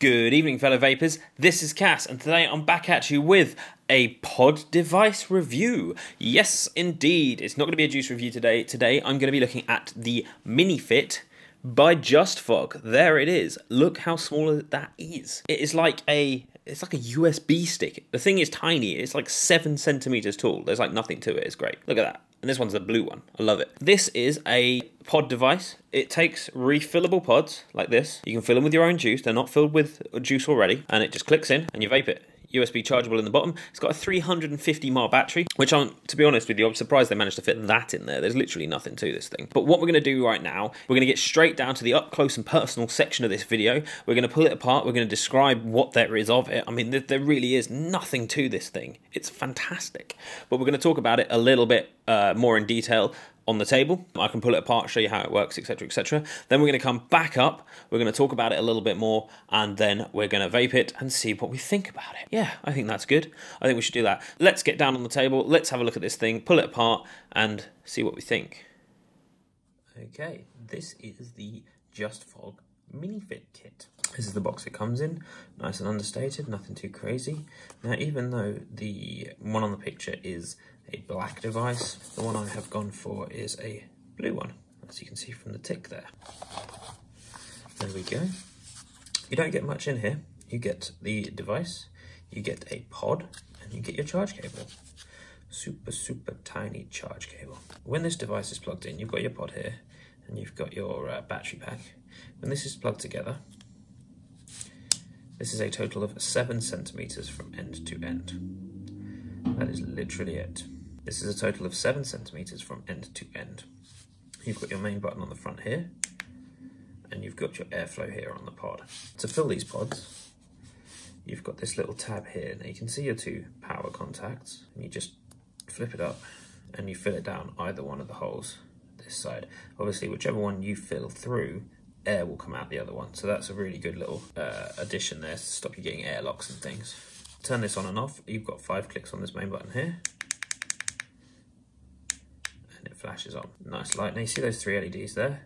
Good evening, fellow vapors. This is Cass, and today I'm back at you with a pod device review. Yes, indeed. It's not going to be a juice review today. Today I'm going to be looking at the Minifit by JustFog. There it is. Look how small that is. It is like it's like a USB stick. The thing is tiny. It's like 7 centimeters tall. There's like nothing to it. It's great. Look at that. And this one's the blue one. I love it. This is a pod device. It takes refillable pods like this. You can fill them with your own juice. They're not filled with juice already. And it just clicks in and you vape it. USB chargeable in the bottom. It's got a 350 mAh battery, which to be honest with you, I'm surprised they managed to fit that in there. There's literally nothing to this thing. But what we're going to do right now, we're going to get straight down to the up close and personal section of this video. We're going to pull it apart. We're going to describe what there is of it. I mean, there really is nothing to this thing. It's fantastic. But we're going to talk about it a little bit more in detail on the table. I can pull it apart, show you how it works, etc, etc. Then we're going to come back up, we're going to talk about it a little bit more, and then we're going to vape it and see what we think about it. Yeah, I think that's good. I think we should do that. Let's get down on the table, let's have a look at this thing, pull it apart, and see what we think. Okay, this is the JustFog Minifit kit. This is the box it comes in, nice and understated, nothing too crazy. Now, even though the one on the picture is a black device, the one I have gone for is a blue one, as you can see from the tick there. There we go. You don't get much in here. You get the device, you get a pod, and you get your charge cable. Super tiny charge cable. When this device is plugged in, you've got your pod here, and you've got your battery pack. When this is plugged together, this is a total of 7 centimeters from end to end. That is literally it. This is a total of 7 centimeters from end to end. You've got your main button on the front here, and you've got your airflow here on the pod. To fill these pods, you've got this little tab here. Now you can see your 2 power contacts, and you just flip it up, and you fill it down either one of the holes this side. Obviously, whichever one you fill through, air will come out the other one. So that's a really good little addition there to stop you getting air locks and things. Turn this on and off. You've got 5 clicks on this main button here, and it flashes on. Nice light. Now you see those 3 LEDs there?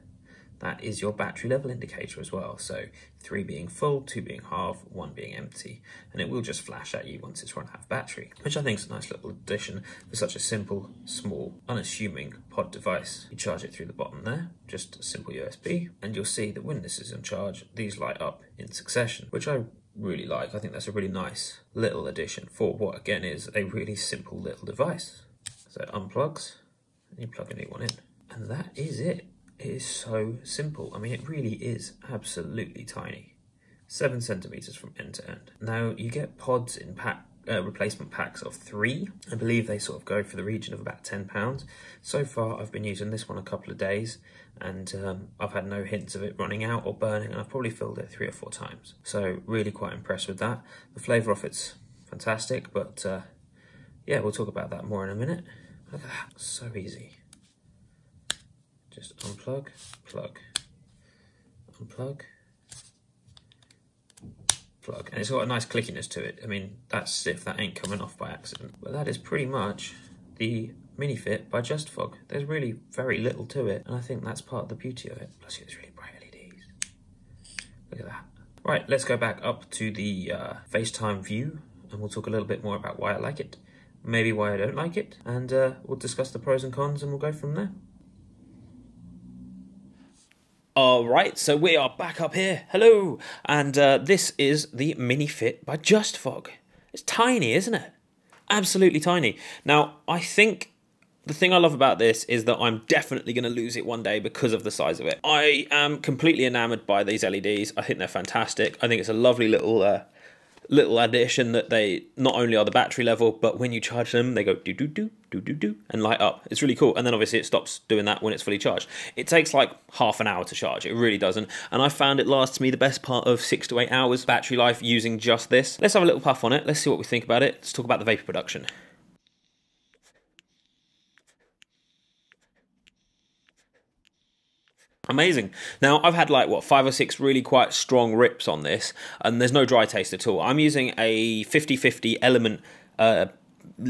That is your battery level indicator as well. So 3 being full, 2 being half, 1 being empty, and it will just flash at you once it's run out of battery, which I think is a nice little addition for such a simple, small, unassuming pod device. You charge it through the bottom there, just a simple USB, and you'll see that when this is in charge, these light up in succession, which I really like. I think that's a really nice little addition for what again is a really simple little device. So it unplugs, and you plug a new one in, and that is it. It is so simple. I mean, it really is absolutely tiny. 7 centimeters from end to end. Now, you get pods in replacement packs of 3. I believe they sort of go for the region of about £10. So far, I've been using this one a couple of days, and I've had no hints of it running out or burning, and I've probably filled it 3 or 4 times. So really quite impressed with that. The flavour of it's fantastic, but yeah, we'll talk about that more in a minute. Look at that, so easy. Just unplug, plug, unplug, plug. And it's got a nice clickiness to it. I mean, that's if that ain't coming off by accident. But that is pretty much the Minifit by JustFog. There's really very little to it, and I think that's part of the beauty of it. Plus, it's really bright LEDs. Look at that. Right, let's go back up to the FaceTime view, and we'll talk a little bit more about why I like it, maybe why I don't like it, and we'll discuss the pros and cons, and we'll go from there. Alright, so we are back up here. Hello! And this is the Minifit by JustFog. It's tiny, isn't it? Absolutely tiny. Now, I think the thing I love about this is that I'm definitely going to lose it one day because of the size of it. I am completely enamoured by these LEDs. I think they're fantastic. I think it's a lovely little addition that they not only are the battery level, but when you charge them, they go do-do-do, do-do-do, and light up. It's really cool. And then obviously it stops doing that when it's fully charged. It takes like half an hour to charge. It really doesn't. And I found it lasts me the best part of 6 to 8 hours battery life using just this. Let's have a little puff on it. Let's see what we think about it. Let's talk about the vapor production. Amazing. Now, I've had like, what, 5 or 6 really quite strong rips on this, and there's no dry taste at all. I'm using a 50/50 element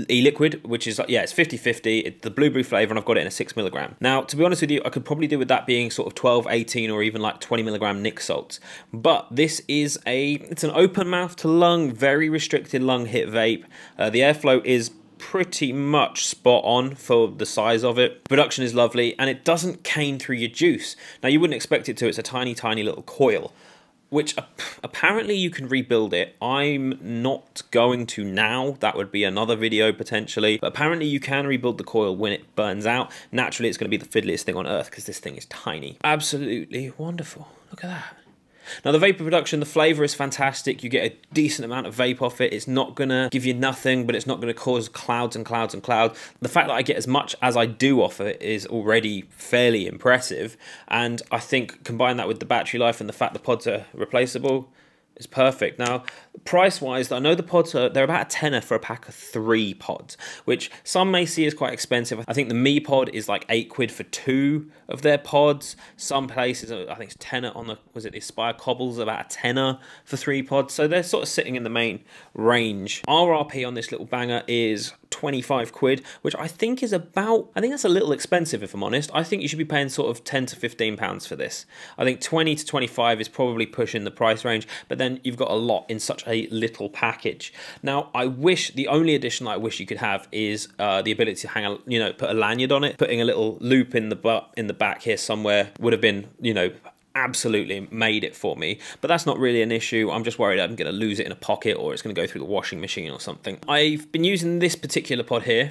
e-liquid, which is, yeah, it's 50/50. It's the blueberry flavour, and I've got it in a 6mg. Now, to be honest with you, I could probably do with that being sort of 12, 18, or even like 20mg nic salts. But this is it's an open mouth to lung, very restricted lung hit vape. The airflow is pretty much spot on for the size of it. Production is lovely, and it doesn't cane through your juice. Now, you wouldn't expect it to. It's a tiny, tiny little coil, which apparently you can rebuild it. I'm not going to now. That would be another video potentially. But apparently you can rebuild the coil when it burns out. Naturally, it's going to be the fiddliest thing on earth because this thing is tiny. Absolutely wonderful. Look at that. Now, the vapor production, the flavour is fantastic. You get a decent amount of vape off it. It's not going to give you nothing, but it's not going to cause clouds and clouds and clouds. The fact that I get as much as I do off it is already fairly impressive. And I think combine that with the battery life and the fact the pods are replaceable, it's perfect. Now, price-wise, I know the pods they're about a tenner for a pack of 3 pods, which some may see as quite expensive. I think the Me pod is like £8 for 2 of their pods. Some places, I think it's tenner on the, was it the Aspire Cobbles, about a tenner for 3 pods. So they're sort of sitting in the main range. RRP on this little banger is £25, which I think is about, I think that's a little expensive if I'm honest. I think you should be paying sort of £10 to £15 for this. I think 20 to 25 is probably pushing the price range, but then you've got a lot in such a little package. Now, I wish, the only addition I wish you could have is the ability to hang a, put a lanyard on it. Putting a little loop in the back here somewhere would have been, absolutely made it for me, but that's not really an issue. I'm just worried I'm going to lose it in a pocket or it's going to go through the washing machine or something. I've been using this particular pod here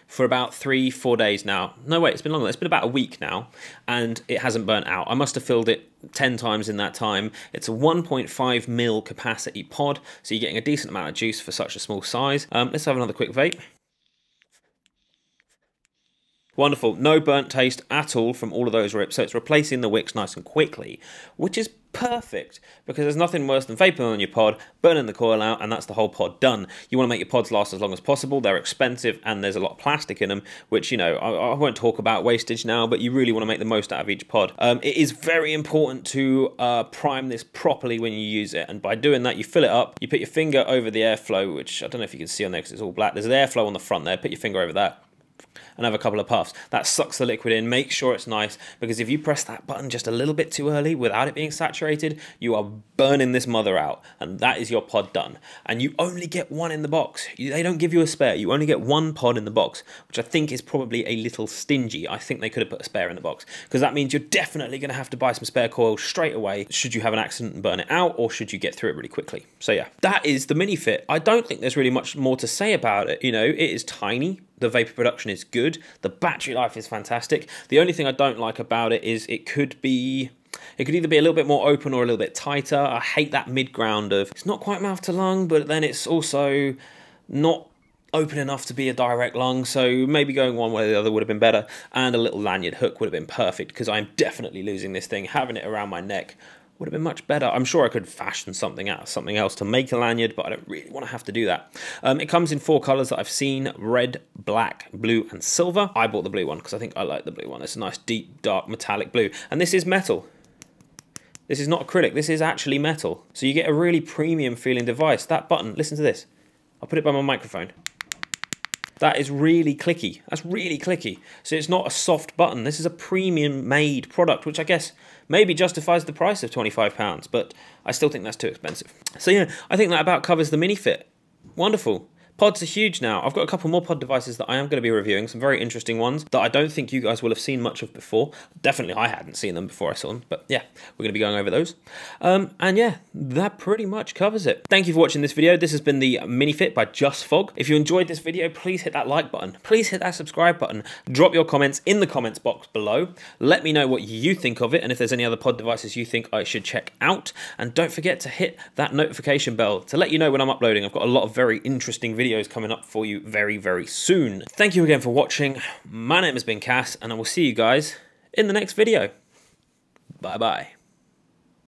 for about 3-4 days now. No, wait, it's been longer. It's been about a week now, and it hasn't burnt out. I must have filled it 10 times in that time. It's a 1.5 mil capacity pod, so you're getting a decent amount of juice for such a small size. Let's have another quick vape. Wonderful, no burnt taste at all from all of those rips, so it's replacing the wicks nice and quickly, which is perfect, because there's nothing worse than vaping on your pod, burning the coil out, and that's the whole pod done. You want to make your pods last as long as possible. They're expensive, and there's a lot of plastic in them, which, I won't talk about wastage now, but you really want to make the most out of each pod. It is very important to prime this properly when you use it, and by doing that, you fill it up, you put your finger over the airflow, which I don't know if you can see on there because it's all black. There's an airflow on the front there. Put your finger over that and have a couple of puffs. That sucks the liquid in. Make sure it's nice, because if you press that button just a little bit too early without it being saturated, you are burning this mother out, and that is your pod done. And you only get one in the box. They don't give you a spare. You only get one pod in the box, which I think is probably a little stingy. I think they could have put a spare in the box, because that means you're definitely going to have to buy some spare coil straight away should you have an accident and burn it out, or should you get through it really quickly. So yeah, that is the Minifit. I don't think there's really much more to say about it. It is tiny. The vapor production is good. The battery life is fantastic. The only thing I don't like about it is it could either be a little bit more open or a little bit tighter. I hate that mid-ground of, it's not quite mouth to lung, but then it's also not open enough to be a direct lung, so maybe going one way or the other would have been better, and a little lanyard hook would have been perfect, because I'm definitely losing this thing. Having it around my neck would have been much better. I'm sure I could fashion something out of something else to make a lanyard, but I don't really want to have to do that. It comes in 4 colours that I've seen: red, black, blue, and silver. I bought the blue one because I think I like the blue one. It's a nice, deep, dark, metallic blue. And this is metal. This is not acrylic. This is actually metal. So you get a really premium feeling device. That button, listen to this. I'll put it by my microphone. That is really clicky. That's really clicky. So it's not a soft button. This is a premium made product, which I guess maybe justifies the price of £25, but I still think that's too expensive. So yeah, I think that about covers the Minifit. Wonderful. Pods are huge now. I've got a couple more pod devices that I am going to be reviewing, some very interesting ones that I don't think you guys will have seen much of before. Definitely I hadn't seen them before I saw them, but yeah, we're going to be going over those. And yeah, that pretty much covers it. Thank you for watching this video. This has been the Minifit by JustFog. If you enjoyed this video, please hit that like button. Please hit that subscribe button. Drop your comments in the comments box below. Let me know what you think of it, and if there's any other pod devices you think I should check out. And don't forget to hit that notification bell to let you know when I'm uploading. I've got a lot of very interesting videos coming up for you very, very soon. Thank you again for watching. My name has been Cass, and I will see you guys in the next video. Bye bye.